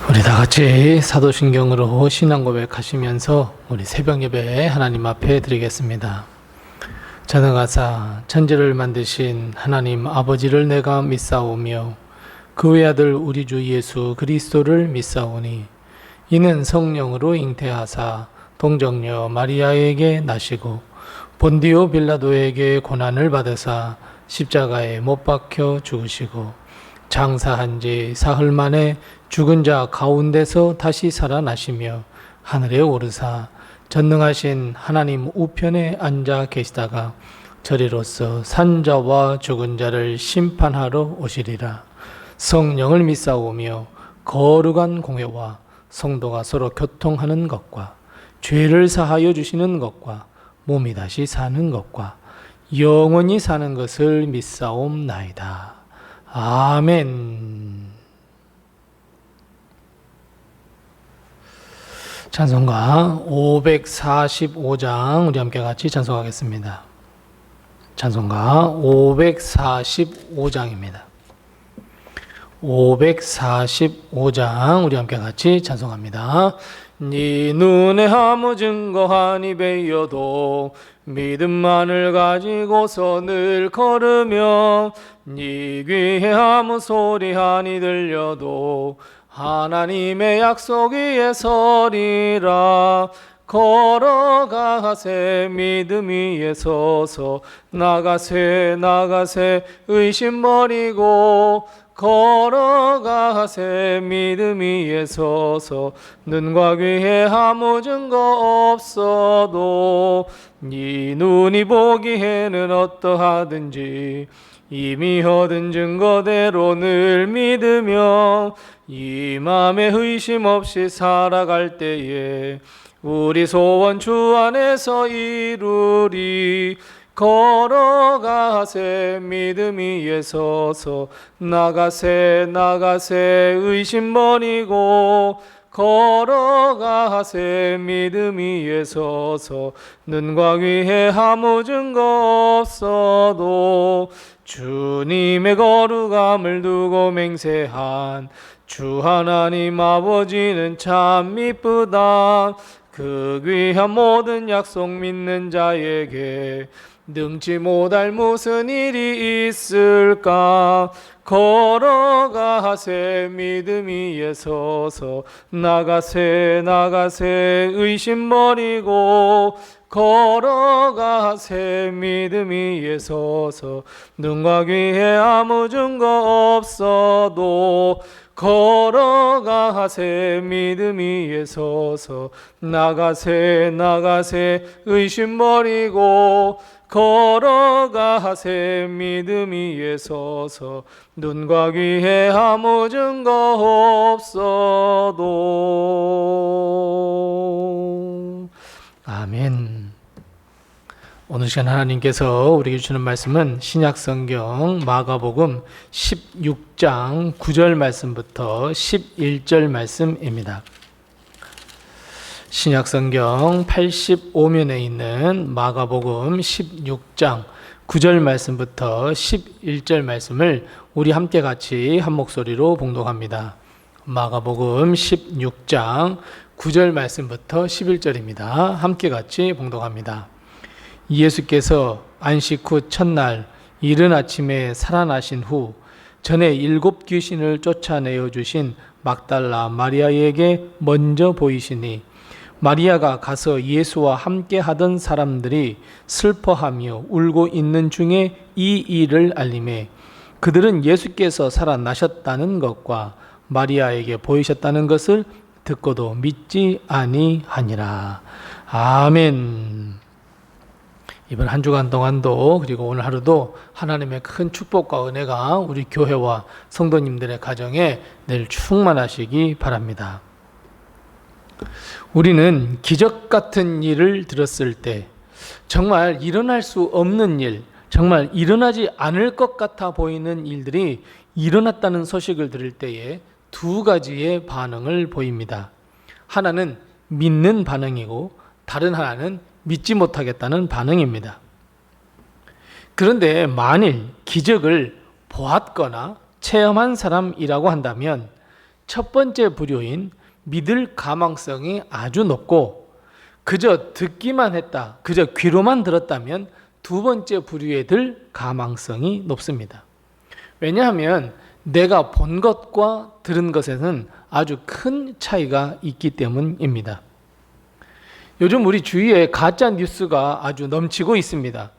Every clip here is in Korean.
우리 다 같이 사도신경으로 신앙 고백하시면서 우리 새벽 예배 하나님 앞에 드리겠습니다. 전능하사 천지를 만드신 하나님 아버지를 내가 믿사오며 그 외아들 우리 주 예수 그리스도를 믿사오니 이는 성령으로 잉태하사 동정녀 마리아에게 나시고 본디오 빌라도에게 고난을 받으사 십자가에 못 박혀 죽으시고 장사한 지 사흘 만에 죽은 자 가운데서 다시 살아나시며 하늘에 오르사 전능하신 하나님 우편에 앉아 계시다가 저리로서 산자와 죽은 자를 심판하러 오시리라. 성령을 믿사오며 거룩한 공회와 성도가 서로 교통하는 것과 죄를 사하여 주시는 것과 몸이 다시 사는 것과 영원히 사는 것을 믿사옵나이다. 아멘. 찬송가 545장 우리 함께 같이 찬송하겠습니다. 찬송가 545장입니다. 545장 우리 함께 같이 찬송합니다. 네 눈에 아무 증거하니 베여도 믿음만을 가지고서 늘 걸으며 네 귀에 아무 소리하니 들려도 하나님의 약속 위에 서리라. 걸어가세 믿음 위에 서서 나가세 의심 버리고 걸어가세 믿음 위에 서서 눈과 귀에 아무 증거 없어도 네 눈이 보기에는 어떠하든지 이미 얻은 증거대로 늘 믿으며 이 맘에 의심 없이 살아갈 때에 우리 소원 주 안에서 이루리. 걸어가세 믿음 위에 서서 나가세 의심 버리고 걸어가세 믿음 위에 서서 눈과 귀에 아무 증거 없어도 주님의 거룩함을 두고 맹세한 주 하나님 아버지는 참 미쁘다. 그 귀한 모든 약속 믿는 자에게 능치 못할 무슨 일이 있을까. 걸어가세 믿음 위에 서서 나가세 의심 버리고 걸어가세 믿음 위에 서서 눈과 귀에 아무 증거 없어도 걸어가세 믿음 위에 서서 나가세 의심 버리고 걸어가세 믿음 위에 서서 눈과 귀에 아무 증거 없어도. 아멘. 오늘 시간 하나님께서 우리에게 주는 말씀은 신약성경 마가복음 16장 9절 말씀부터 11절 말씀입니다. 신약성경 85면에 있는 마가복음 16장 9절 말씀부터 11절 말씀을 우리 함께 같이 한 목소리로 봉독합니다. 마가복음 16장 9절 말씀부터 11절입니다. 함께 같이 봉독합니다. 예수께서 안식 후 첫날 이른 아침에 살아나신 후 전에 7 귀신을 쫓아내어 주신 막달라 마리아에게 먼저 보이시니 마리아가 가서 예수와 함께 하던 사람들이 슬퍼하며 울고 있는 중에 이 일을 알림해 그들은 예수께서 살아나셨다는 것과 마리아에게 보이셨다는 것을 듣고도 믿지 아니하니라. 아멘. 이번 한 주간 동안도 그리고 오늘 하루도 하나님의 큰 축복과 은혜가 우리 교회와 성도님들의 가정에 늘 충만하시기 바랍니다. 우리는 기적 같은 일을 들었을 때 정말 일어날 수 없는 일, 정말 일어나지 않을 것 같아 보이는 일들이 일어났다는 소식을 들을 때에 두 가지의 반응을 보입니다. 하나는 믿는 반응이고 다른 하나는 믿지 못하겠다는 반응입니다. 그런데 만일 기적을 보았거나 체험한 사람이라고 한다면 첫 번째 부류인 믿을 가망성이 아주 높고 그저 듣기만 했다, 그저 귀로만 들었다면 두 번째 부류에 들 가망성이 높습니다. 왜냐하면 내가 본 것과 들은 것에는 아주 큰 차이가 있기 때문입니다. 요즘 우리 주위에 가짜 뉴스가 아주 넘치고 있습니다.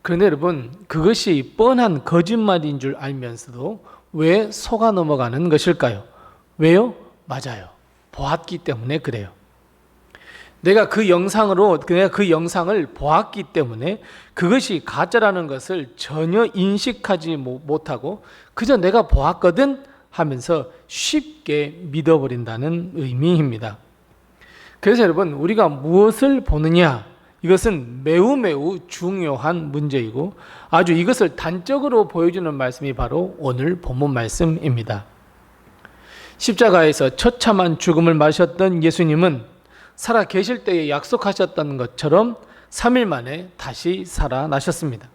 그런데 여러분, 그것이 뻔한 거짓말인 줄 알면서도 왜 속아 넘어가는 것일까요? 왜요? 맞아요. 보았기 때문에 그래요. 내가 그 영상을 보았기 때문에 그것이 가짜라는 것을 전혀 인식하지 못하고 그저 내가 보았거든 하면서 쉽게 믿어버린다는 의미입니다. 그래서 여러분, 우리가 무엇을 보느냐, 이것은 매우 중요한 문제이고 아주 이것을 단적으로 보여주는 말씀이 바로 오늘 본문 말씀입니다. 십자가에서 처참한 죽음을 맞으셨던 예수님은 살아 계실 때에 약속하셨던 것처럼 3일 만에 다시 살아나셨습니다.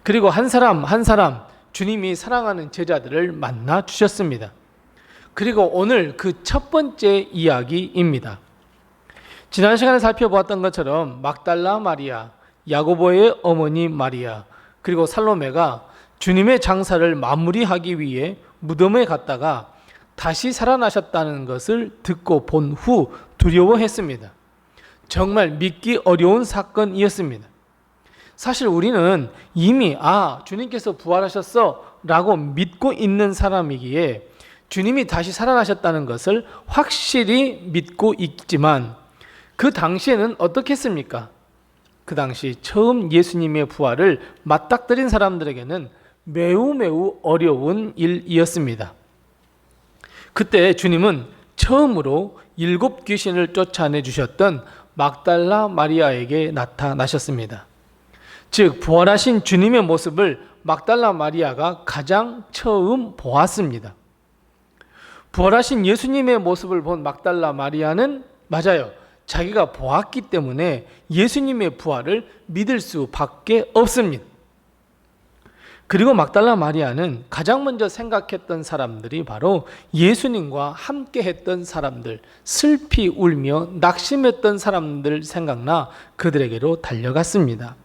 그리고 한 사람 한 사람 주님이 사랑하는 제자들을 만나 주셨습니다. 그리고 오늘 그 첫 번째 이야기입니다. 지난 시간에 살펴보았던 것처럼 막달라 마리아, 야고보의 어머니 마리아, 그리고 살로메가 주님의 장사를 마무리하기 위해 무덤에 갔다가 다시 살아나셨다는 것을 듣고 본 후 두려워했습니다. 정말 믿기 어려운 사건이었습니다. 사실 우리는 이미 주님께서 부활하셨어 라고 믿고 있는 사람이기에 주님이 다시 살아나셨다는 것을 확실히 믿고 있지만 그 당시에는 어떻게 했습니까? 그 당시 처음 예수님의 부활을 맞닥뜨린 사람들에게는 매우 어려운 일이었습니다. 그때 주님은 처음으로 7 귀신을 쫓아내 주셨던 막달라 마리아에게 나타나셨습니다. 즉 부활하신 주님의 모습을 막달라 마리아가 가장 처음 보았습니다. 부활하신 예수님의 모습을 본 막달라 마리아는 맞아요, 자기가 보았기 때문에 예수님의 부활을 믿을 수밖에 없습니다. 그리고 막달라 마리아는 가장 먼저 생각했던 사람들이 바로 예수님과 함께 했던 사람들, 슬피 울며 낙심했던 사람들 생각나 그들에게로 달려갔습니다.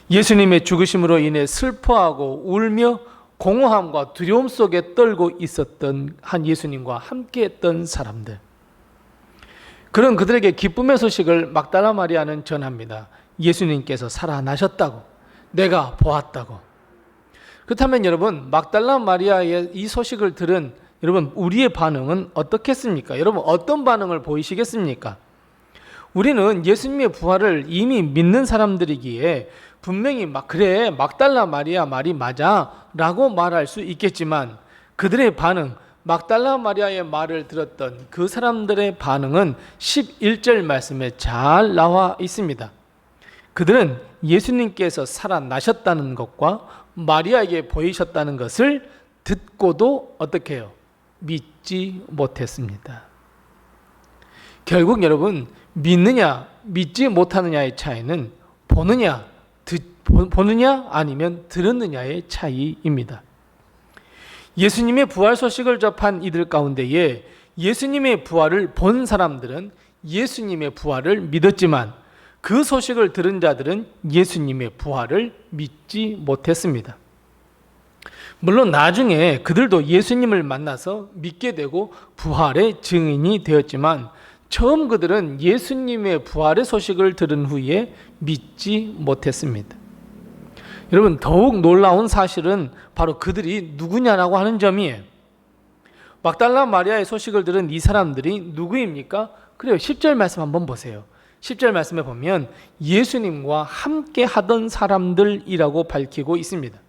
예수님의 죽으심으로 인해 슬퍼하고 울며 공허함과 두려움 속에 떨고 있었던 한 예수님과 함께 했던 사람들, 그런 그들에게 기쁨의 소식을 막달라 마리아는 전합니다. 예수님께서 살아나셨다고, 내가 보았다고. 그렇다면 여러분, 막달라 마리아의 이 소식을 들은 여러분, 우리의 반응은 어떻겠습니까? 여러분, 어떤 반응을 보이시겠습니까? 우리는 예수님의 부활을 이미 믿는 사람들이기에 분명히 그래, 막달라 마리아 말이 맞아 라고 말할 수 있겠지만 그들의 반응, 막달라 마리아의 말을 들었던 그 사람들의 반응은 11절 말씀에 잘 나와 있습니다. 그들은 예수님께서 살아나셨다는 것과 마리아에게 보이셨다는 것을 듣고도 어떻게 해요? 믿지 못했습니다. 결국 여러분, 믿느냐 믿지 못하느냐의 차이는 보느냐 아니면 들었느냐의 차이입니다. 예수님의 부활 소식을 접한 이들 가운데에 예수님의 부활을 본 사람들은 예수님의 부활을 믿었지만 그 소식을 들은 자들은 예수님의 부활을 믿지 못했습니다. 물론 나중에 그들도 예수님을 만나서 믿게 되고 부활의 증인이 되었지만 처음 그들은 예수님의 부활의 소식을 들은 후에 믿지 못했습니다. 여러분, 더욱 놀라운 사실은 바로 그들이 누구냐라고 하는 점이에요. 막달라 마리아의 소식을 들은 이 사람들이 누구입니까? 그래요, 10절 말씀 한번 보세요. 10절 말씀에 보면 예수님과 함께 하던 사람들이라고 밝히고 있습니다.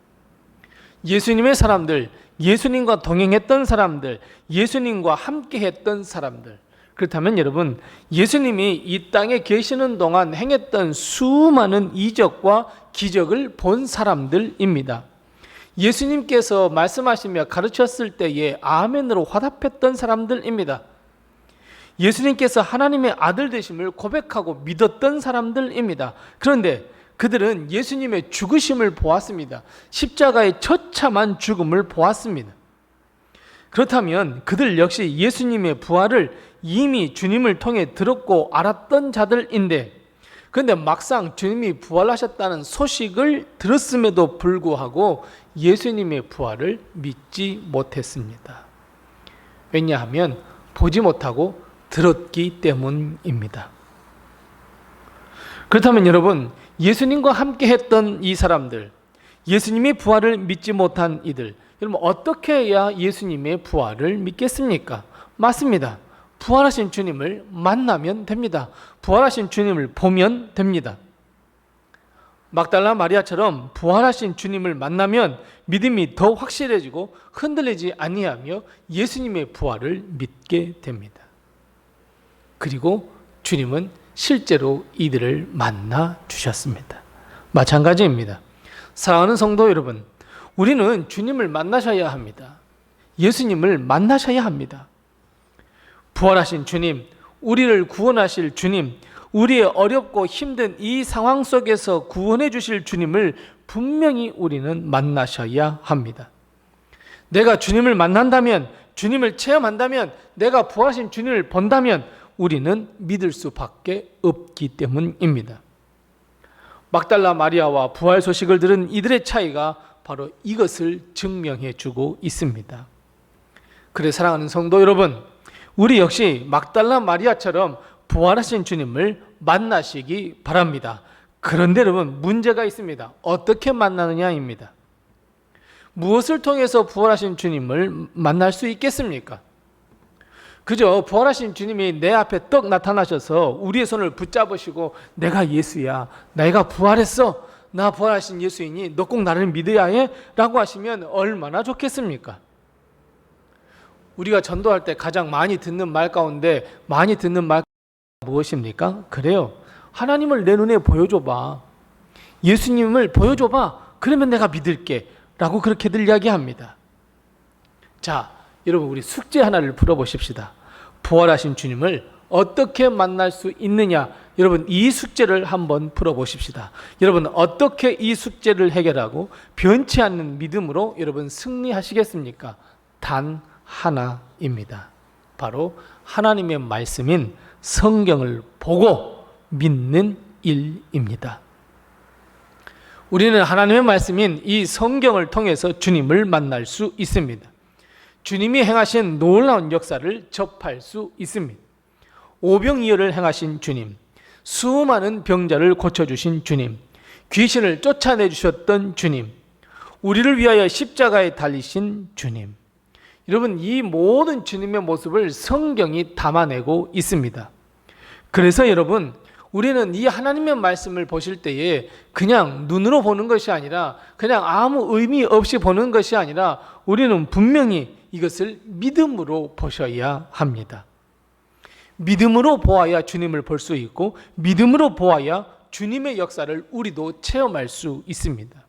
예수님의 사람들, 예수님과 동행했던 사람들, 예수님과 함께 했던 사람들. 그렇다면 여러분, 예수님이 이 땅에 계시는 동안 행했던 수많은 이적과 기적을 본 사람들입니다. 예수님께서 말씀하시며 가르쳤을 때에 아멘으로 화답했던 사람들입니다. 예수님께서 하나님의 아들 되심을 고백하고 믿었던 사람들입니다. 그런데 그들은 예수님의 죽으심을 보았습니다. 십자가의 처참한 죽음을 보았습니다. 그렇다면 그들 역시 예수님의 부활을 이미 주님을 통해 들었고 알았던 자들인데, 그런데 막상 주님이 부활하셨다는 소식을 들었음에도 불구하고 예수님의 부활을 믿지 못했습니다. 왜냐하면 보지 못하고 들었기 때문입니다. 그렇다면 여러분, 예수님과 함께 했던 이 사람들, 예수님의 부활을 믿지 못한 이들, 여러분 어떻게 해야 예수님의 부활을 믿겠습니까? 맞습니다. 부활하신 주님을 만나면 됩니다. 부활하신 주님을 보면 됩니다. 막달라 마리아처럼 부활하신 주님을 만나면 믿음이 더 확실해지고 흔들리지 아니하며 예수님의 부활을 믿게 됩니다. 그리고 주님은 실제로 이들을 만나 주셨습니다. 마찬가지입니다. 사랑하는 성도 여러분, 우리는 주님을 만나셔야 합니다. 예수님을 만나셔야 합니다. 부활하신 주님, 우리를 구원하실 주님, 우리의 어렵고 힘든 이 상황 속에서 구원해 주실 주님을 분명히 우리는 만나셔야 합니다. 내가 주님을 만난다면, 주님을 체험한다면, 내가 부활하신 주님을 본다면 우리는 믿을 수밖에 없기 때문입니다. 막달라 마리아와 부활 소식을 들은 이들의 차이가 바로 이것을 증명해 주고 있습니다. 그래 사랑하는 성도 여러분, 우리 역시 막달라 마리아처럼 부활하신 주님을 만나시기 바랍니다. 그런데 여러분, 문제가 있습니다. 어떻게 만나느냐입니다. 무엇을 통해서 부활하신 주님을 만날 수 있겠습니까? 그저 부활하신 주님이 내 앞에 떡 나타나셔서 우리의 손을 붙잡으시고 내가 예수야, 내가 부활했어, 나 부활하신 예수이니 너 꼭 나를 믿어야 해 라고 하시면 얼마나 좋겠습니까? 우리가 전도할 때 가장 많이 듣는 말 가운데 많이 듣는 말 무엇입니까? 그래요, 하나님을 내 눈에 보여줘봐, 예수님을 보여줘봐, 그러면 내가 믿을게 라고 그렇게들 이야기합니다. 자, 여러분 우리 숙제 하나를 풀어보십시다. 부활하신 주님을 어떻게 만날 수 있느냐, 여러분 이 숙제를 한번 풀어보십시다. 여러분 어떻게 이 숙제를 해결하고 변치 않는 믿음으로 여러분 승리하시겠습니까? 단 하나입니다. 바로 하나님의 말씀인 성경을 보고 믿는 일입니다. 우리는 하나님의 말씀인 이 성경을 통해서 주님을 만날 수 있습니다. 주님이 행하신 놀라운 역사를 접할 수 있습니다. 오병이어를 행하신 주님, 수많은 병자를 고쳐주신 주님, 귀신을 쫓아내주셨던 주님, 우리를 위하여 십자가에 달리신 주님, 여러분 이 모든 주님의 모습을 성경이 담아내고 있습니다. 그래서 여러분, 우리는 이 하나님의 말씀을 보실 때에 그냥 눈으로 보는 것이 아니라, 그냥 아무 의미 없이 보는 것이 아니라 우리는 분명히 이것을 믿음으로 보셔야 합니다. 믿음으로 보아야 주님을 볼 수 있고, 믿음으로 보아야 주님의 역사를 우리도 체험할 수 있습니다.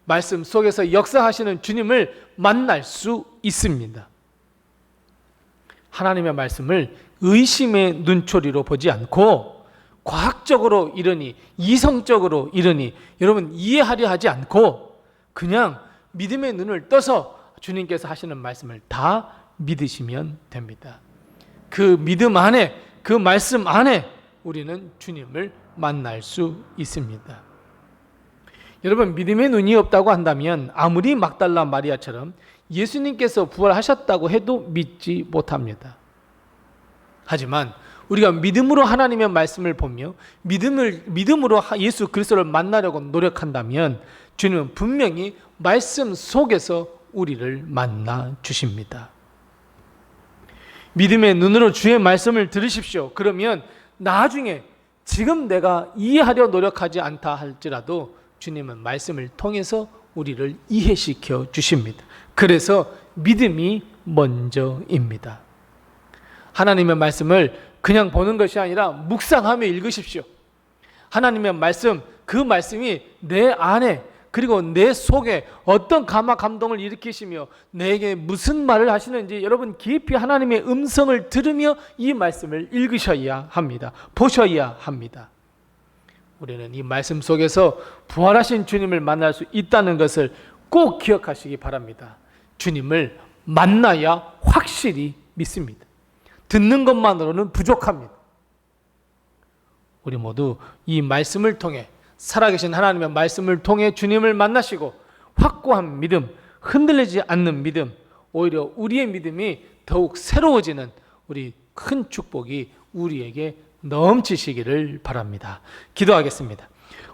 말씀 속에서 역사하시는 주님을 만날 수 있습니다. 하나님의 말씀을 의심의 눈초리로 보지 않고 과학적으로 이러니, 이성적으로 이러니 여러분 이해하려 하지 않고 그냥 믿음의 눈을 떠서 주님께서 하시는 말씀을 다 믿으시면 됩니다. 그 믿음 안에, 그 말씀 안에 우리는 주님을 만날 수 있습니다. 여러분 믿음의 눈이 없다고 한다면 아무리 막달라 마리아처럼 예수님께서 부활하셨다고 해도 믿지 못합니다. 하지만 우리가 믿음으로 하나님의 말씀을 보며 믿음으로 예수 그리스도를 만나려고 노력한다면 주님은 분명히 말씀 속에서 우리를 만나 주십니다. 믿음의 눈으로 주의 말씀을 들으십시오. 그러면 나중에 지금 내가 이해하려 노력하지 않다 할지라도 주님은 말씀을 통해서 우리를 이해시켜 주십니다. 그래서 믿음이 먼저입니다. 하나님의 말씀을 그냥 보는 것이 아니라 묵상하며 읽으십시오. 하나님의 말씀, 그 말씀이 내 안에 그리고 내 속에 어떤 감화 감동을 일으키시며 내게 무슨 말을 하시는지 여러분 깊이 하나님의 음성을 들으며 이 말씀을 읽으셔야 합니다. 보셔야 합니다. 우리는 이 말씀 속에서 부활하신 주님을 만날 수 있다는 것을 꼭 기억하시기 바랍니다. 주님을 만나야 확실히 믿습니다. 듣는 것만으로는 부족합니다. 우리 모두 이 말씀을 통해, 살아계신 하나님의 말씀을 통해 주님을 만나시고 확고한 믿음, 흔들리지 않는 믿음, 오히려 우리의 믿음이 더욱 새로워지는 우리 큰 축복이 우리에게 넘치시기를 바랍니다. 기도하겠습니다.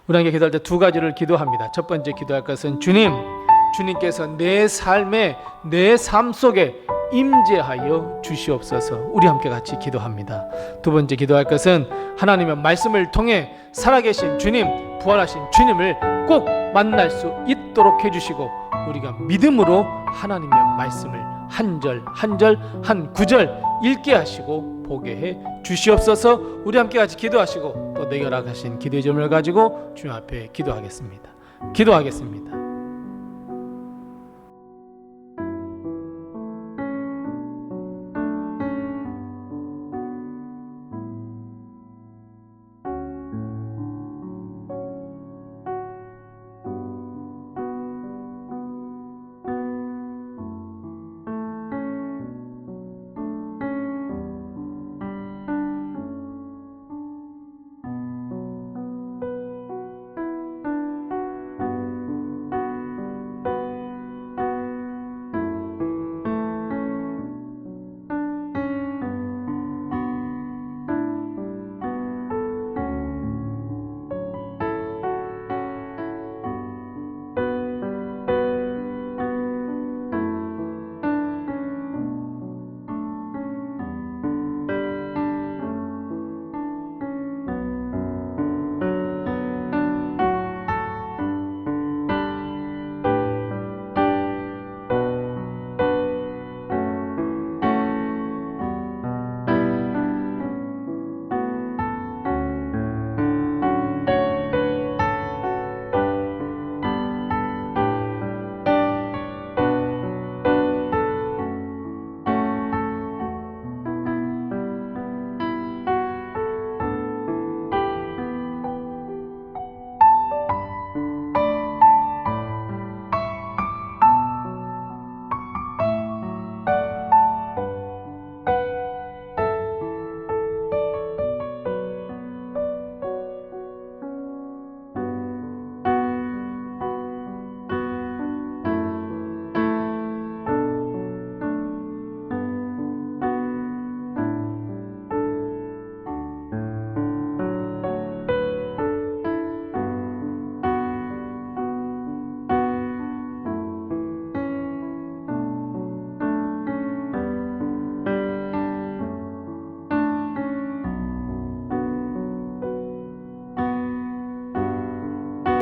우리 함께 기도할 때 두 가지를 기도합니다. 첫 번째 기도할 것은 주님께서 내 삶에, 내 삶 속에 임재하여 주시옵소서. 우리 함께 같이 기도합니다. 두 번째 기도할 것은 하나님의 말씀을 통해 살아계신 주님, 부활하신 주님을 꼭 만날 수 있도록 해주시고 우리가 믿음으로 하나님의 말씀을 한 절 한 절 한 구절 읽게 하시고 보게 해 주시옵소서. 우리 함께 같이 기도하시고 또 내게 허락하신 기도의 점을 가지고 주님 앞에 기도하겠습니다.